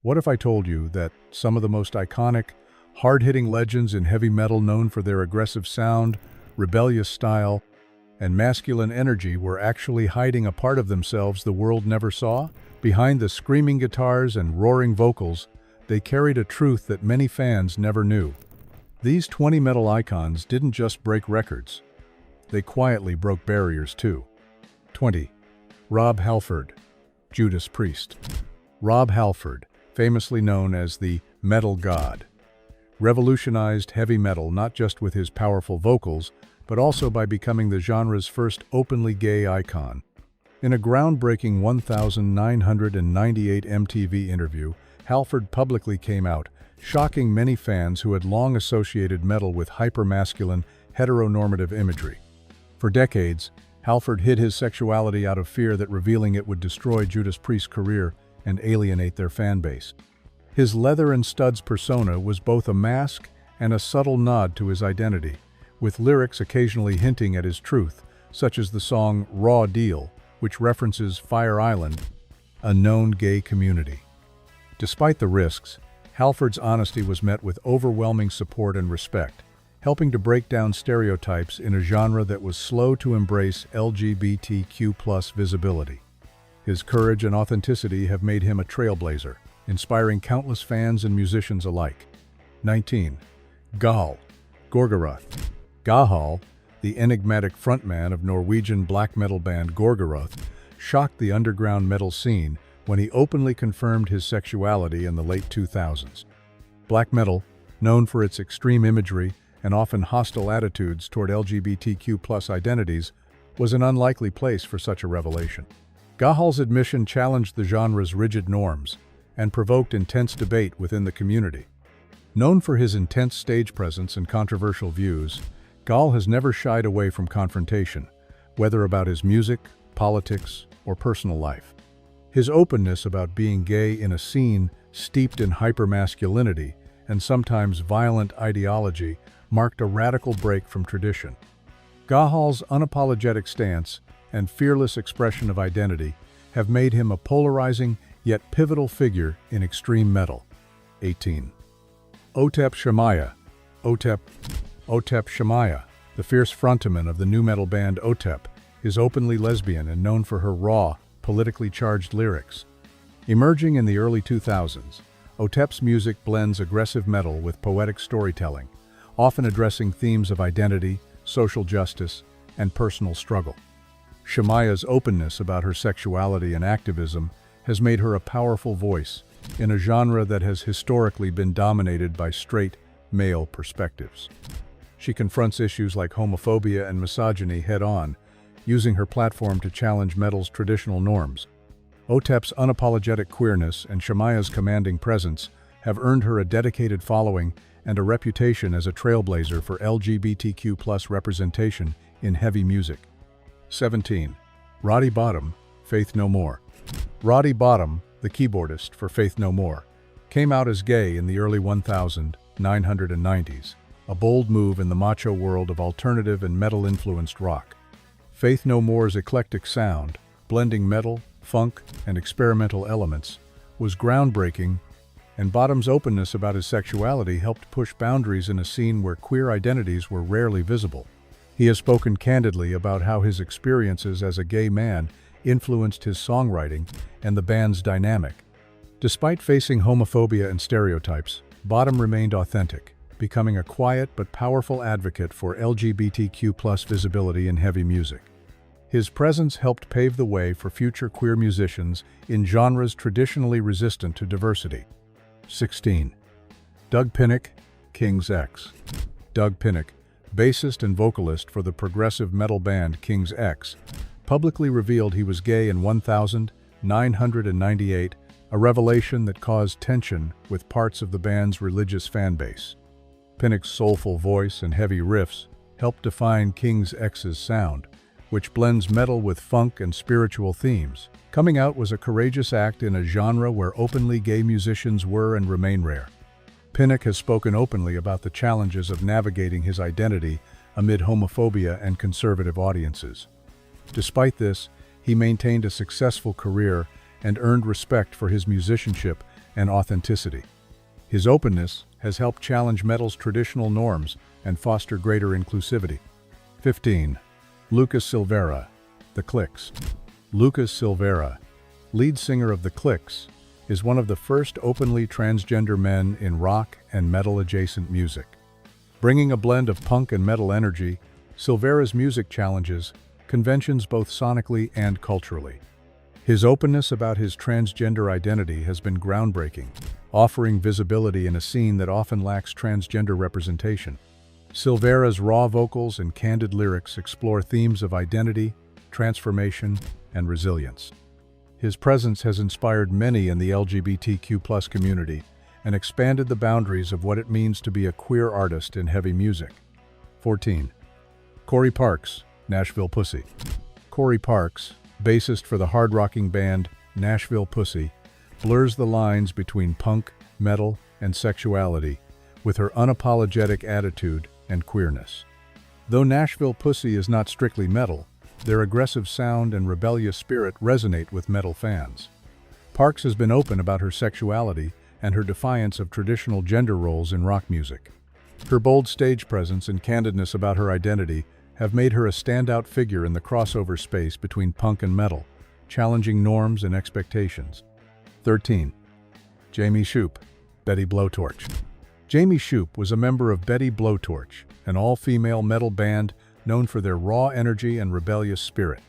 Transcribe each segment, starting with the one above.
What if I told you that some of the most iconic, hard-hitting legends in heavy metal known for their aggressive sound, rebellious style, and masculine energy were actually hiding a part of themselves the world never saw? Behind the screaming guitars and roaring vocals, they carried a truth that many fans never knew. These 20 metal icons didn't just break records. They quietly broke barriers too. 20. Rob Halford, Judas Priest. Rob Halford, famously known as the Metal God, revolutionized heavy metal not just with his powerful vocals, but also by becoming the genre's first openly gay icon. In a groundbreaking 1998 MTV interview, Halford publicly came out, shocking many fans who had long associated metal with hyper-masculine, heteronormative imagery. For decades, Halford hid his sexuality out of fear that revealing it would destroy Judas Priest's career and alienate their fan base. His leather and studs persona was both a mask and a subtle nod to his identity, with lyrics occasionally hinting at his truth, such as the song Raw Deal, which references Fire Island, a known gay community. Despite the risks, Halford's honesty was met with overwhelming support and respect, helping to break down stereotypes in a genre that was slow to embrace LGBTQ+ visibility. His courage and authenticity have made him a trailblazer, inspiring countless fans and musicians alike. 19. Gahal, Gorgoroth. Gahal, the enigmatic frontman of Norwegian black metal band Gorgoroth, shocked the underground metal scene when he openly confirmed his sexuality in the late 2000s. Black metal, known for its extreme imagery and often hostile attitudes toward LGBTQ+ identities, was an unlikely place for such a revelation. Gahal's admission challenged the genre's rigid norms and provoked intense debate within the community. Known for his intense stage presence and controversial views, Gahal has never shied away from confrontation, whether about his music, politics, or personal life. His openness about being gay in a scene steeped in hypermasculinity and sometimes violent ideology marked a radical break from tradition. Gahal's unapologetic stance and fearless expression of identity have made him a polarizing yet pivotal figure in extreme metal. 18. Otep Shamaya. Otep Shamaya, the fierce frontman of the nu metal band Otep, is openly lesbian and known for her raw, politically charged lyrics. Emerging in the early 2000s, Otep's music blends aggressive metal with poetic storytelling, often addressing themes of identity, social justice, and personal struggle. Shamaya's openness about her sexuality and activism has made her a powerful voice in a genre that has historically been dominated by straight, male perspectives. She confronts issues like homophobia and misogyny head-on, using her platform to challenge metal's traditional norms. Otep's unapologetic queerness and Shamaya's commanding presence have earned her a dedicated following and a reputation as a trailblazer for LGBTQ+ representation in heavy music. 17. Roddy Bottum, Faith No More. Roddy Bottum, the keyboardist for Faith No More, came out as gay in the early 1990s, a bold move in the macho world of alternative and metal-influenced rock. Faith No More's eclectic sound, blending metal, funk, and experimental elements, was groundbreaking, and Bottum's openness about his sexuality helped push boundaries in a scene where queer identities were rarely visible. He has spoken candidly about how his experiences as a gay man influenced his songwriting and the band's dynamic. Despite facing homophobia and stereotypes, Bottum remained authentic, becoming a quiet but powerful advocate for LGBTQ+ visibility in heavy music. His presence helped pave the way for future queer musicians in genres traditionally resistant to diversity. 16. Doug Pinnick, King's X. Doug Pinnick, bassist and vocalist for the progressive metal band King's X, publicly revealed he was gay in 1998, a revelation that caused tension with parts of the band's religious fanbase. Pinnick's soulful voice and heavy riffs helped define King's X's sound, which blends metal with funk and spiritual themes. Coming out was a courageous act in a genre where openly gay musicians were and remain rare. Pinnick has spoken openly about the challenges of navigating his identity amid homophobia and conservative audiences. Despite this, he maintained a successful career and earned respect for his musicianship and authenticity. His openness has helped challenge metal's traditional norms and foster greater inclusivity. 15. Lucas Silveira, The Clicks. Lucas Silveira, lead singer of The Clicks, is one of the first openly transgender men in rock and metal-adjacent music. Bringing a blend of punk and metal energy, Silveira's music challenges conventions both sonically and culturally. His openness about his transgender identity has been groundbreaking, offering visibility in a scene that often lacks transgender representation. Silveira's raw vocals and candid lyrics explore themes of identity, transformation, and resilience. His presence has inspired many in the LGBTQ+ community and expanded the boundaries of what it means to be a queer artist in heavy music. 14. Corey Parks, Nashville Pussy. Corey Parks, bassist for the hard-rocking band Nashville Pussy, blurs the lines between punk, metal, and sexuality with her unapologetic attitude and queerness. Though Nashville Pussy is not strictly metal, their aggressive sound and rebellious spirit resonate with metal fans. Parks has been open about her sexuality and her defiance of traditional gender roles in rock music. Her bold stage presence and candidness about her identity have made her a standout figure in the crossover space between punk and metal, challenging norms and expectations. 13. Jamie Shoop, Betty Blowtorch. Jamie Shoop was a member of Betty Blowtorch, an all-female metal band known for their raw energy and rebellious spirit.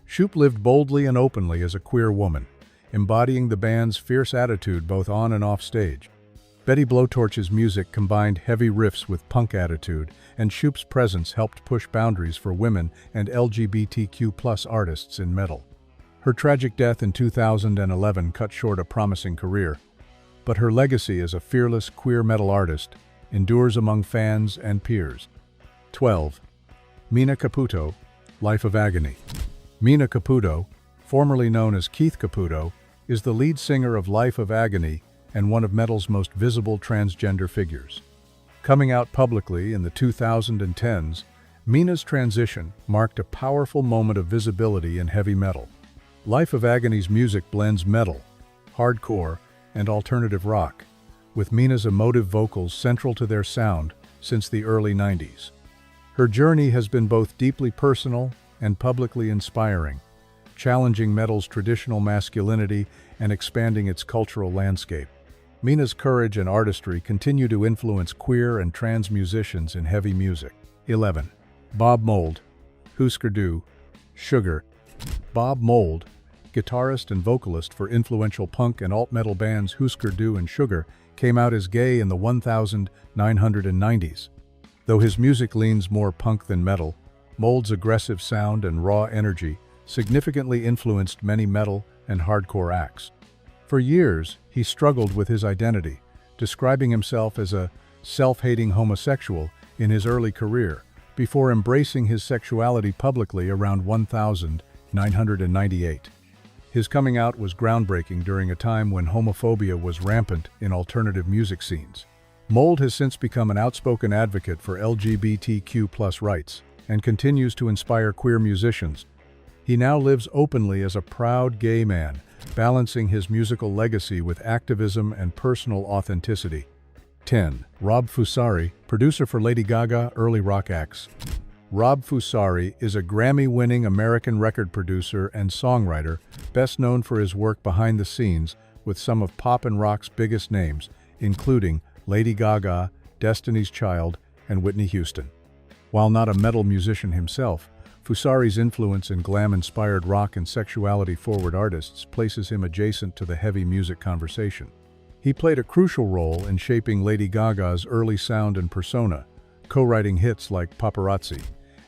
Shoop lived boldly and openly as a queer woman, embodying the band's fierce attitude both on and off stage. Betty Blowtorch's music combined heavy riffs with punk attitude, and Shoop's presence helped push boundaries for women and LGBTQ+ artists in metal. Her tragic death in 2011 cut short a promising career, but her legacy as a fearless queer metal artist endures among fans and peers. 12. Mina Caputo, Life of Agony. Mina Caputo, formerly known as Keith Caputo, is the lead singer of Life of Agony and one of metal's most visible transgender figures. Coming out publicly in the 2010s, Mina's transition marked a powerful moment of visibility in heavy metal. Life of Agony's music blends metal, hardcore, and alternative rock, with Mina's emotive vocals central to their sound since the early 90s. Her journey has been both deeply personal and publicly inspiring, challenging metal's traditional masculinity and expanding its cultural landscape. Mina's courage and artistry continue to influence queer and trans musicians in heavy music. 11. Bob Mould, Husker Du, Sugar. Bob Mould, guitarist and vocalist for influential punk and alt-metal bands Husker Du and Sugar, came out as gay in the 1990s. Though his music leans more punk than metal, Mould's aggressive sound and raw energy significantly influenced many metal and hardcore acts. For years, he struggled with his identity, describing himself as a self-hating homosexual in his early career, before embracing his sexuality publicly around 1998. His coming out was groundbreaking during a time when homophobia was rampant in alternative music scenes. Mould has since become an outspoken advocate for LGBTQ+ rights and continues to inspire queer musicians. He now lives openly as a proud gay man, balancing his musical legacy with activism and personal authenticity. 10. Rob Fusari, producer for Lady Gaga early rock acts. Rob Fusari is a Grammy-winning American record producer and songwriter, best known for his work behind the scenes with some of pop and rock's biggest names, including Lady Gaga, Destiny's Child, and Whitney Houston. While not a metal musician himself, Fusari's influence in glam-inspired rock and sexuality-forward artists places him adjacent to the heavy music conversation. He played a crucial role in shaping Lady Gaga's early sound and persona, co-writing hits like Paparazzi,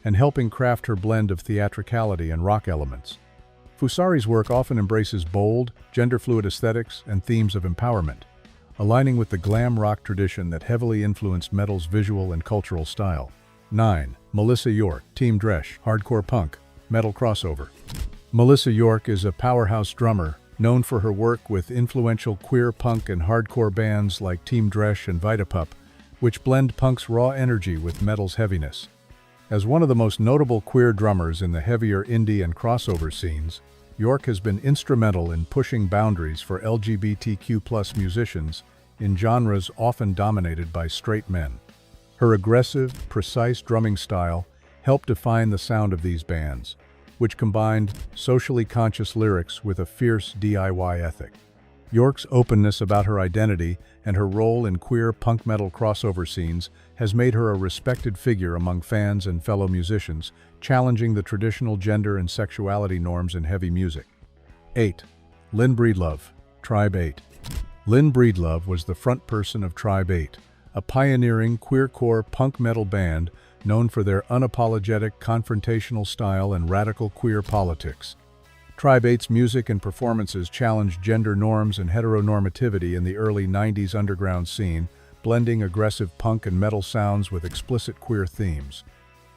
and helping craft her blend of theatricality and rock elements. Fusari's work often embraces bold, gender-fluid aesthetics and themes of empowerment, aligning with the glam rock tradition that heavily influenced metal's visual and cultural style. 9. Melissa York, Team Dresch, hardcore punk, metal crossover. Melissa York is a powerhouse drummer, known for her work with influential queer punk and hardcore bands like Team Dresch and Vitapup, which blend punk's raw energy with metal's heaviness. As one of the most notable queer drummers in the heavier indie and crossover scenes, York has been instrumental in pushing boundaries for LGBTQ+ musicians in genres often dominated by straight men. Her aggressive, precise drumming style helped define the sound of these bands, which combined socially conscious lyrics with a fierce DIY ethic. York's openness about her identity and her role in queer punk metal crossover scenes has made her a respected figure among fans and fellow musicians, challenging the traditional gender and sexuality norms in heavy music. 8. Lynn Breedlove, Tribe 8. Lynn Breedlove was the frontperson of Tribe 8, a pioneering queercore punk metal band known for their unapologetic, confrontational style and radical queer politics. Tribe 8's music and performances challenged gender norms and heteronormativity in the early 90s underground scene, blending aggressive punk and metal sounds with explicit queer themes.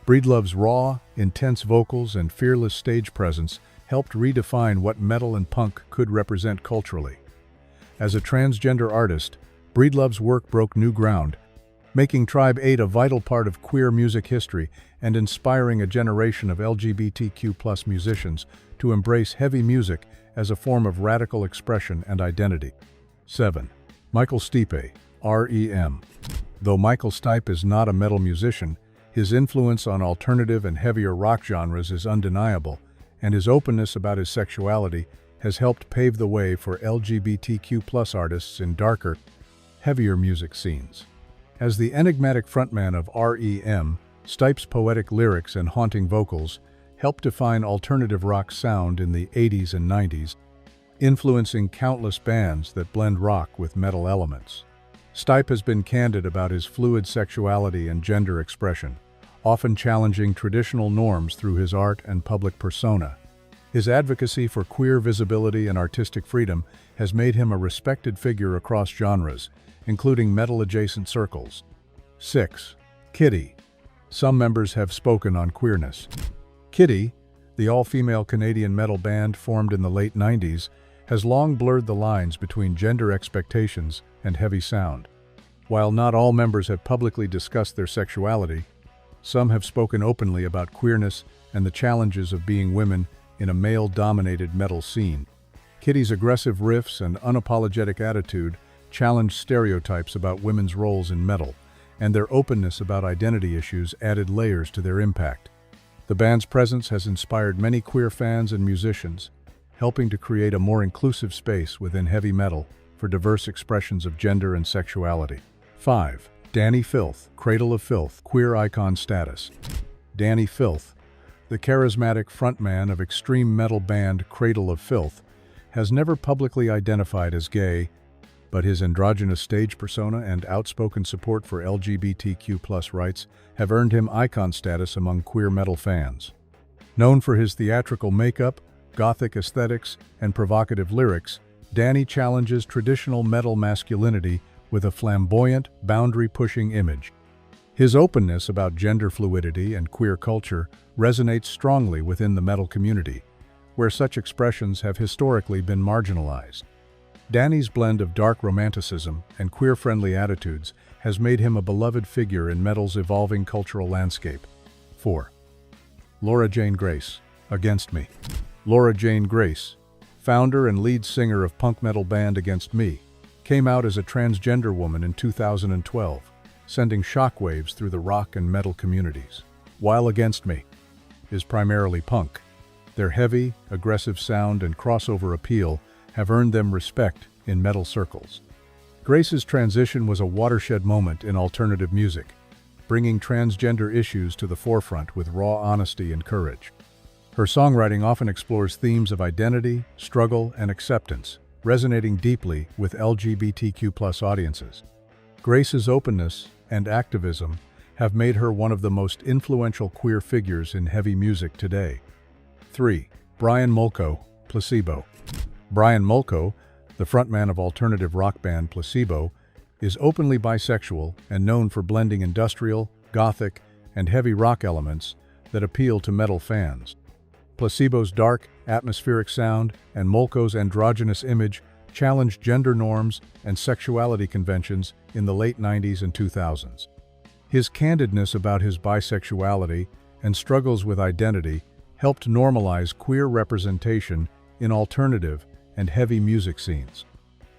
Breedlove's raw, intense vocals and fearless stage presence helped redefine what metal and punk could represent culturally. As a transgender artist, Breedlove's work broke new ground, making Tribe 8 a vital part of queer music history and inspiring a generation of LGBTQ+ musicians to embrace heavy music as a form of radical expression and identity. 7. Michael Stipe, REM. Though Michael Stipe is not a metal musician, his influence on alternative and heavier rock genres is undeniable, and his openness about his sexuality has helped pave the way for LGBTQ+ artists in darker, heavier music scenes. As the enigmatic frontman of REM, Stipe's poetic lyrics and haunting vocals helped define alternative rock sound in the 80s and 90s, influencing countless bands that blend rock with metal elements. Stipe has been candid about his fluid sexuality and gender expression, often challenging traditional norms through his art and public persona. His advocacy for queer visibility and artistic freedom has made him a respected figure across genres, including metal-adjacent circles. 6. Kitty. Some members have spoken on queerness. Kitty, the all-female Canadian metal band formed in the late 90s, has long blurred the lines between gender expectations and heavy sound. While not all members have publicly discussed their sexuality, some have spoken openly about queerness and the challenges of being women in a male-dominated metal scene. Kitty's aggressive riffs and unapologetic attitude challenged stereotypes about women's roles in metal, and their openness about identity issues added layers to their impact. The band's presence has inspired many queer fans and musicians, helping to create a more inclusive space within heavy metal for diverse expressions of gender and sexuality. 5. Danny Filth, Cradle of Filth, queer icon status. Danny Filth, the charismatic frontman of extreme metal band Cradle of Filth, has never publicly identified as gay, but his androgynous stage persona and outspoken support for LGBTQ+ rights have earned him icon status among queer metal fans. Known for his theatrical makeup, gothic aesthetics, and provocative lyrics, Danny challenges traditional metal masculinity with a flamboyant, boundary-pushing image. His openness about gender fluidity and queer culture resonates strongly within the metal community, where such expressions have historically been marginalized. Danny's blend of dark romanticism and queer-friendly attitudes has made him a beloved figure in metal's evolving cultural landscape. 4. Laura Jane Grace, Against Me. Laura Jane Grace, founder and lead singer of punk metal band Against Me, came out as a transgender woman in 2012, sending shockwaves through the rock and metal communities. While Against Me is primarily punk, their heavy, aggressive sound and crossover appeal have earned them respect in metal circles. Grace's transition was a watershed moment in alternative music, bringing transgender issues to the forefront with raw honesty and courage. Her songwriting often explores themes of identity, struggle, and acceptance, resonating deeply with LGBTQ+ audiences. Grace's openness and activism have made her one of the most influential queer figures in heavy music today. 3. Brian Molko, Placebo. Brian Molko, the frontman of alternative rock band Placebo, is openly bisexual and known for blending industrial, gothic, and heavy rock elements that appeal to metal fans. Placebo's dark, atmospheric sound and Molko's androgynous image challenged gender norms and sexuality conventions in the late 90s and 2000s. His candidness about his bisexuality and struggles with identity helped normalize queer representation in alternative and heavy music scenes.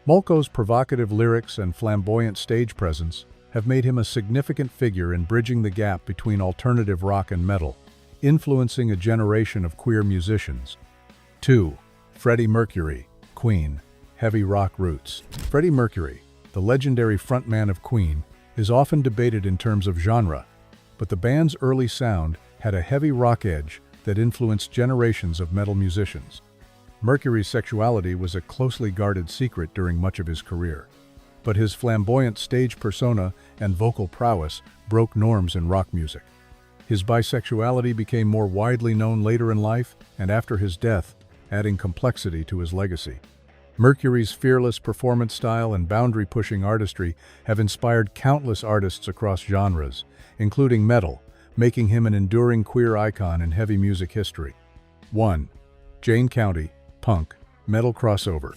Molko's provocative lyrics and flamboyant stage presence have made him a significant figure in bridging the gap between alternative rock and metal, influencing a generation of queer musicians. 2. Freddie Mercury, Queen, heavy rock roots. Freddie Mercury, the legendary frontman of Queen, is often debated in terms of genre, but the band's early sound had a heavy rock edge that influenced generations of metal musicians. Mercury's sexuality was a closely guarded secret during much of his career, but his flamboyant stage persona and vocal prowess broke norms in rock music. His bisexuality became more widely known later in life and after his death, adding complexity to his legacy. Mercury's fearless performance style and boundary-pushing artistry have inspired countless artists across genres, including metal, making him an enduring queer icon in heavy music history. 1. Jane County, punk, metal crossover.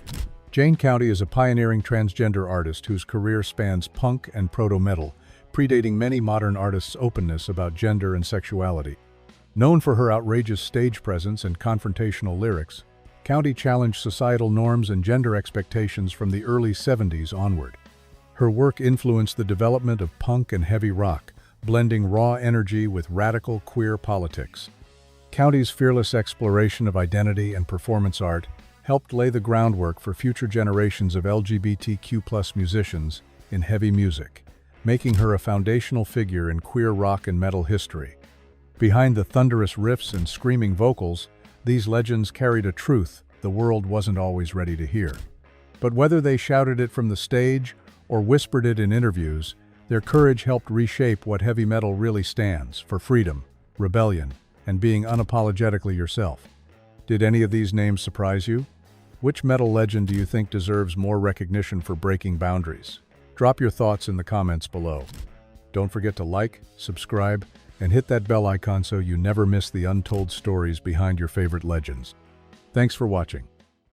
Jane County is a pioneering transgender artist whose career spans punk and proto-metal, predating many modern artists' openness about gender and sexuality. Known for her outrageous stage presence and confrontational lyrics, County challenged societal norms and gender expectations from the early 70s onward. Her work influenced the development of punk and heavy rock, blending raw energy with radical queer politics. County's fearless exploration of identity and performance art helped lay the groundwork for future generations of LGBTQ+ musicians in heavy music, making her a foundational figure in queer rock and metal history. Behind the thunderous riffs and screaming vocals, these legends carried a truth the world wasn't always ready to hear. But whether they shouted it from the stage or whispered it in interviews, their courage helped reshape what heavy metal really stands for: freedom, rebellion, and being unapologetically yourself. Did any of these names surprise you? Which metal legend do you think deserves more recognition for breaking boundaries? Drop your thoughts in the comments below. Don't forget to like, subscribe, and hit that bell icon so you never miss the untold stories behind your favorite legends. Thanks for watching.